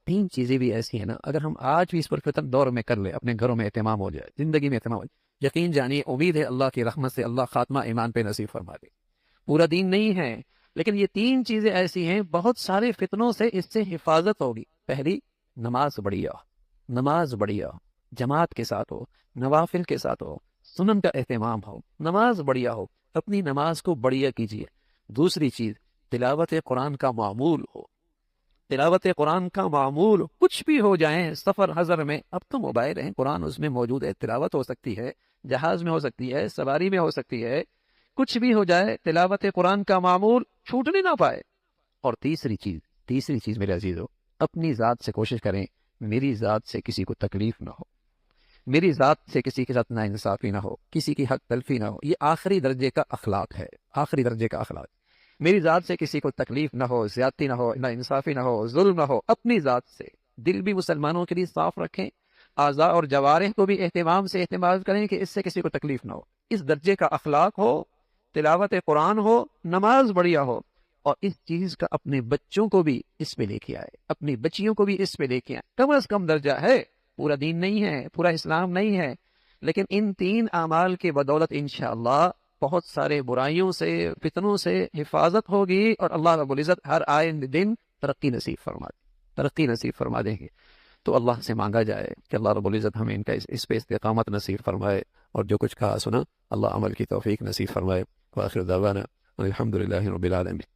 تین چیزیں بھی ایسی ہیں نا، اگر ہم آج بھی اس پر فطر دور میں کر لیں، اپنے گھروں میں اہتمام ہو جائے، زندگی میں اہتمام ہو جائے، یقین جانیے امید ہے اللہ کی رحمت سے اللہ خاتمہ ایمان پہ نصیب فرما دے۔ پورا دین نہیں ہے، لیکن یہ تین چیزیں ایسی ہیں بہت سارے فتنوں سے اس سے حفاظت ہوگی۔ پہلی، نماز بڑھیا، نماز بڑھیا، جماعت کے ساتھ ہو، نوافل کے ساتھ ہو، سنن کا اہتمام ہو، نماز بڑھیا ہو، اپنی نماز کو بڑھیا کیجیے۔ دوسری چیز، تلاوت قرآن کا معمول ہو، تلاوت قرآن کا معمول، کچھ بھی ہو جائیں سفر حضر میں، اب تو موبائل ہیں، قرآن اس میں موجود ہے، تلاوت ہو سکتی ہے، جہاز میں ہو سکتی ہے، سواری میں ہو سکتی ہے، کچھ بھی ہو جائے تلاوت قرآن کا معمول چھوٹنے نہ پائے۔ اور تیسری چیز میرے عزیزو، اپنی ذات سے کوشش کریں میری ذات سے کسی کو تکلیف نہ ہو، میری ذات سے کسی کے ساتھ ناانصافی نہ ہو، کسی کی حق تلفی نہ ہو۔ یہ آخری درجے کا اخلاق ہے، آخری درجے کا اخلاق۔ میری ذات سے کسی کو تکلیف نہ ہو، زیادتی نہ ہو، ناانصافی نہ ہو، ظلم نہ ہو، اپنی ذات سے۔ دل بھی مسلمانوں کے لیے صاف رکھیں، اعضاء اور جوارح کو بھی اہتمام سے اہتمام کریں کہ اس سے کسی کو تکلیف نہ ہو۔ اس درجے کا اخلاق ہو، تلاوت قرآن ہو، نماز بڑھیا ہو، اور اس چیز کا اپنے بچوں کو بھی اس پہ لے کے آئے، اپنی بچیوں کو بھی اس پہ لے کے آئے۔ کم از کم درجہ ہے، پورا دین نہیں ہے، پورا اسلام نہیں ہے، لیکن ان تین اعمال کی بدولت انشاءاللہ بہت سارے برائیوں سے، فتنوں سے حفاظت ہوگی، اور اللہ رب العزت ہر آئے دن ترقی نصیب فرما دیں گے۔ تو اللہ سے مانگا جائے کہ اللہ رب العزت ہمیں ان کا اس پہ استقامت نصیب فرمائے، اور جو کچھ کہا سنا اللہ عمل کی توفیق نصیب فرمائے۔ وآخر دعوانا الحمد للہ رب العالمین۔